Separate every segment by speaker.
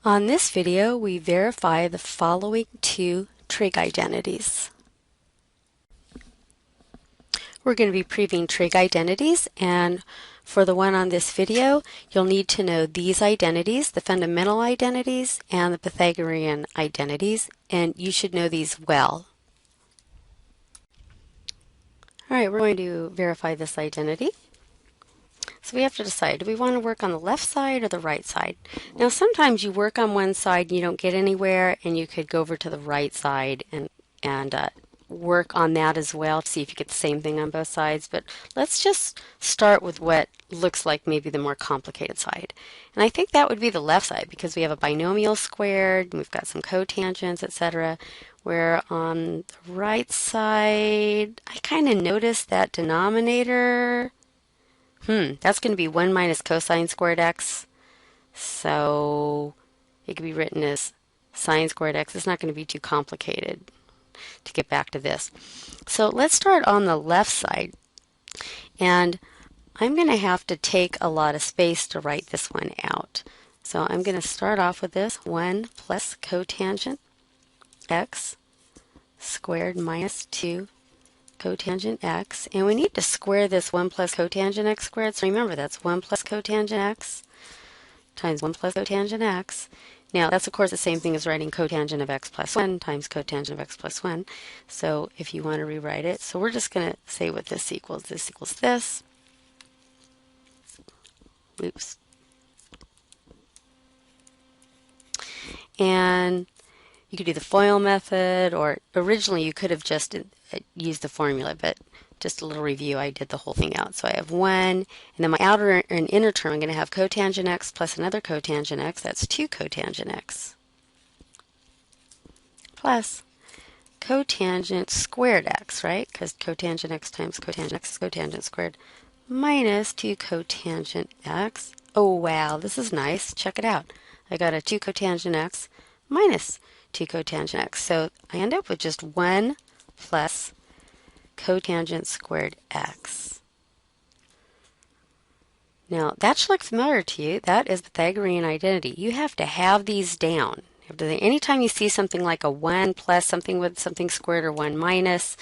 Speaker 1: On this video, we verify the following two trig identities. We're going to be proving trig identities, and for the one on this video, you'll need to know these identities, the fundamental identities and the Pythagorean identities, and you should know these well. All right, we're going to verify this identity. So we have to decide, do we want to work on the left side or the right side? Now sometimes you work on one side and you don't get anywhere, and you could go over to the right side and work on that as well to see if you get the same thing on both sides. But let's just start with what looks like maybe the more complicated side. And I think that would be the left side because we have a binomial squared, we've got some cotangents, etc. Where on the right side, I kind of noticed that denominator. That's going to be 1 minus cosine squared x. So it could be written as sine squared x. It's not going to be too complicated to get back to this. So let's start on the left side. And I'm going to have to take a lot of space to write this one out. So I'm going to start off with this 1 plus cotangent x squared minus 2 cotangent x, and we need to square this 1 plus cotangent x squared. So remember, that's 1 plus cotangent x times 1 plus cotangent x. Now that's of course the same thing as writing cotangent of x plus 1 times cotangent of x plus 1. So if you want to rewrite it, so we're just going to say what this equals. This equals this. Oops. And you could do the FOIL method, or originally you could have just used the formula, but just a little review, I did the whole thing out. So I have 1, and then my outer and inner term, I'm going to have cotangent x plus another cotangent x, that's 2 cotangent x, plus cotangent squared x, right? Because cotangent x times cotangent x is cotangent squared, minus 2 cotangent x. Oh wow, this is nice. Check it out. I got a 2 cotangent x minus 2 cotangent x. So I end up with just 1 plus cotangent squared x. Now that should look familiar to you. That is Pythagorean identity. You have to have these down. Anytime you see something like a 1 plus something with something squared or 1 minus,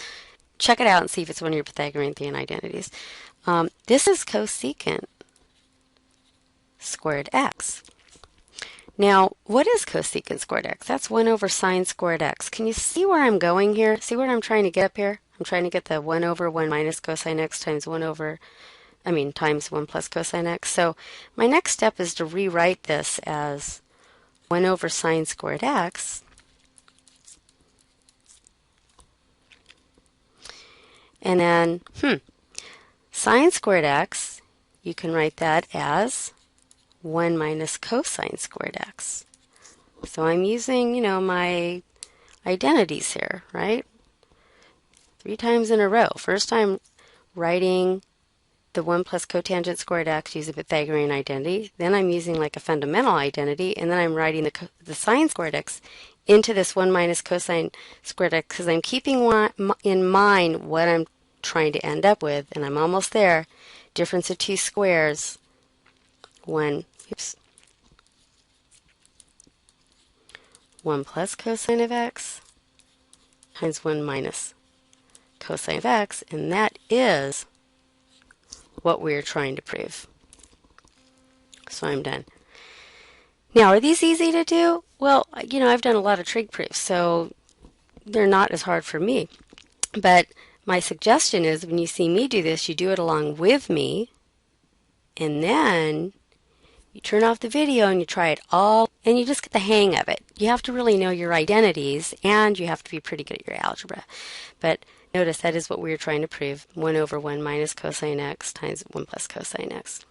Speaker 1: check it out and see if it's one of your Pythagorean identities. This is cosecant squared x. Now, what is cosecant squared x? That's 1 over sine squared x. Can you see where I'm going here? See what I'm trying to get up here? I'm trying to get the 1 over 1 minus cosine x times times 1 plus cosine x. So my next step is to rewrite this as 1 over sine squared x. And then, sine squared x, you can write that as 1 minus cosine squared x. So I'm using, my identities here, right? 3 times in a row. First I'm writing the 1 plus cotangent squared x using Pythagorean identity. Then I'm using like a fundamental identity, and then I'm writing the sine squared x into this 1 minus cosine squared x because I'm keeping in mind what I'm trying to end up with, and I'm almost there. Difference of two squares. 1 plus cosine of x times 1 minus cosine of x, and that is what we're trying to prove. So I'm done. Now, are these easy to do? Well, I've done a lot of trig proofs, so they're not as hard for me. But my suggestion is when you see me do this, you do it along with me, and then you turn off the video and you try it all, and you just get the hang of it. You have to really know your identities, and you have to be pretty good at your algebra. But notice that is what we were trying to prove, 1 over 1 minus cosine x times 1 plus cosine x.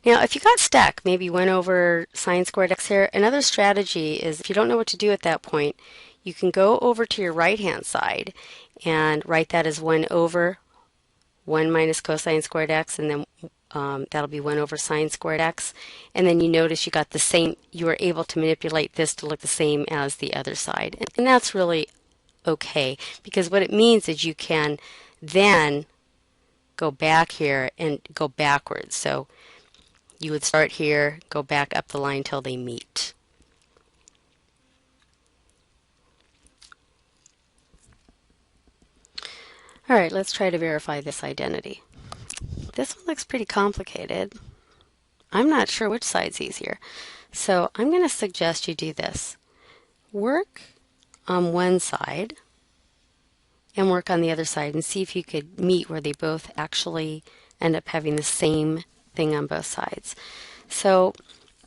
Speaker 1: Now, if you got stuck, maybe 1 over sine squared x here, another strategy is if you don't know what to do at that point, you can go over to your right-hand side and write that as 1 over 1 minus cosine squared x, and then that'll be 1 over sine squared x, and then you notice you got the same, you were able to manipulate this to look the same as the other side. And that's really okay, because what it means is you can then go back here and go backwards. So you would start here, go back up the line till they meet. All right, let's try to verify this identity. This one looks pretty complicated. I'm not sure which side's easier. So I'm going to suggest you do this. Work on one side and work on the other side and see if you could meet where they both actually end up having the same thing on both sides. So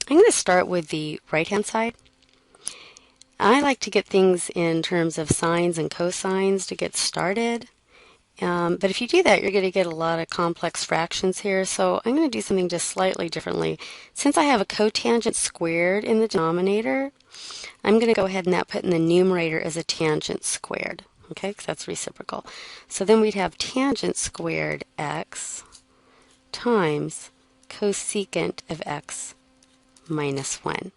Speaker 1: I'm going to start with the right-hand side. I like to get things in terms of sines and cosines to get started. But if you do that, you're going to get a lot of complex fractions here. So I'm going to do something just slightly differently. Since I have a cotangent squared in the denominator, I'm going to go ahead and put in the numerator as a tangent squared. Okay, because that's reciprocal. So then we'd have tangent squared x times cosecant of x minus 1.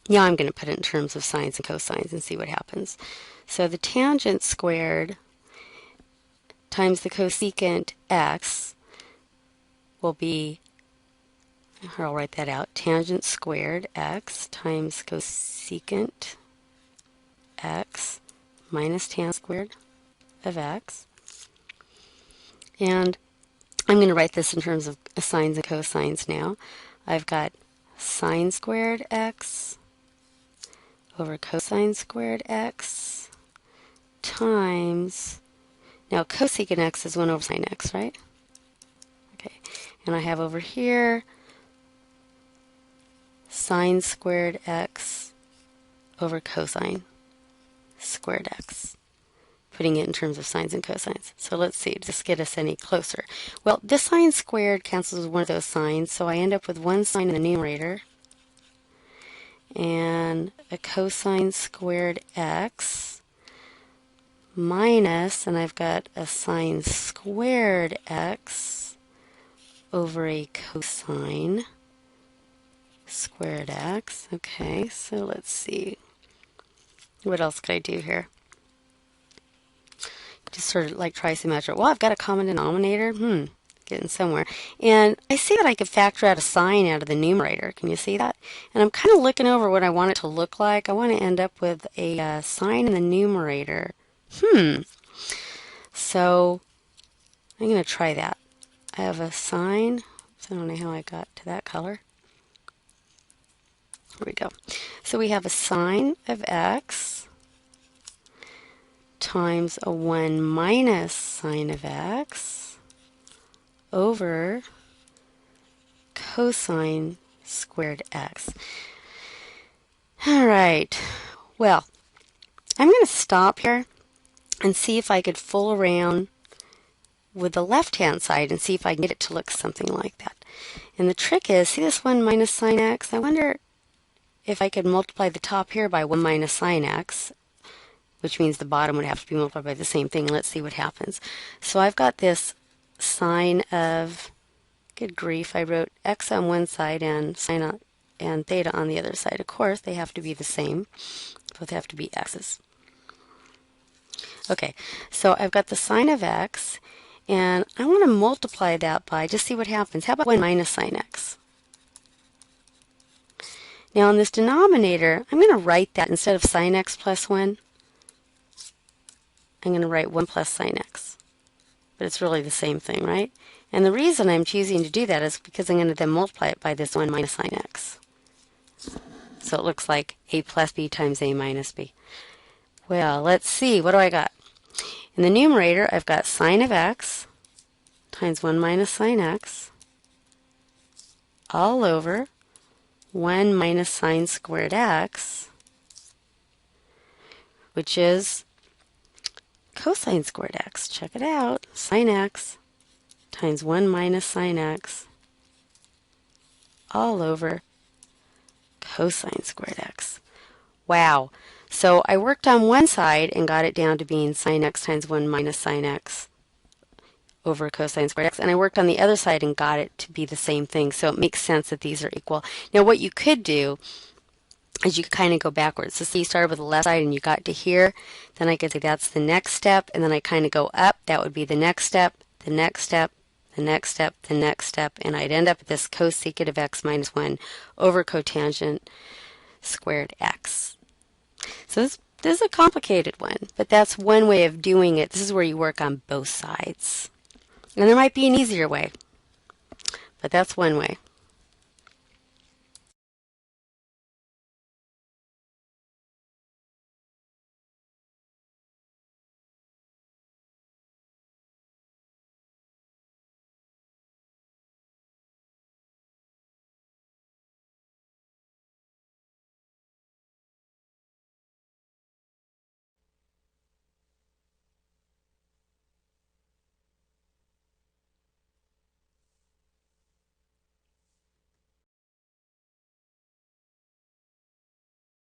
Speaker 1: Now I'm going to put it in terms of sines and cosines and see what happens. So the tangent squared times the cosecant x will be, here I'll write that out, tangent squared x times cosecant x minus tan squared of x. And I'm going to write this in terms of sines and cosines now. I've got sine squared x over cosine squared x times, now cosecant x is 1 over sine x, right? Okay, and I have over here sine squared x over cosine squared x, putting it in terms of sines and cosines. So let's see, does this get us any closer? Well, this sine squared cancels with one of those sines, so I end up with one sine in the numerator and a cosine squared x minus, and I've got a sine squared x over a cosine squared x. Okay, so let's see. What else could I do here? Just sort of like try some measure. Well, I've got a common denominator. Getting somewhere. And I see that I could factor out a sine out of the numerator. Can you see that? And I'm kind of looking over what I want it to look like. I want to end up with a sine in the numerator. So I'm going to try that. I have a sine. I don't know how I got to that color. Here we go. So we have a sine of x times a 1 minus sine of x over cosine squared x. All right. Well, I'm going to stop here and see if I could fool around with the left-hand side and see if I can get it to look something like that. And the trick is, see this 1 minus sine x? I wonder if I could multiply the top here by 1 minus sine x, which means the bottom would have to be multiplied by the same thing. Let's see what happens. So I've got this sine of, good grief, I wrote x on one side and sine and theta on the other side. Of course, they have to be the same. Both have to be x's. Okay, so I've got the sine of x, and I want to multiply that by, just see what happens. How about 1 minus sine x? Now in this denominator, I'm going to write that instead of sine x plus 1, I'm going to write 1 plus sine x. But it's really the same thing, right? And the reason I'm choosing to do that is because I'm going to then multiply it by this 1 minus sine x. So it looks like a plus b times a minus b. Well, let's see. What do I got? In the numerator, I've got sine of x times 1 minus sine x all over 1 minus sine squared x, which is cosine squared x. Check it out. Sine x times 1 minus sine x all over cosine squared x. Wow. So I worked on one side and got it down to being sine x times 1 minus sine x over cosine squared x, and I worked on the other side and got it to be the same thing. So it makes sense that these are equal. Now what you could do is you kind of go backwards. So see, you started with the left side and you got to here. Then I could say that's the next step, and then I kind of go up. That would be the next step, the next step, the next step, the next step, and I'd end up with this cosecant of x minus 1 over cotangent squared x. So this is This is a complicated one, but that's one way of doing it. This is where you work on both sides. And there might be an easier way, but that's one way.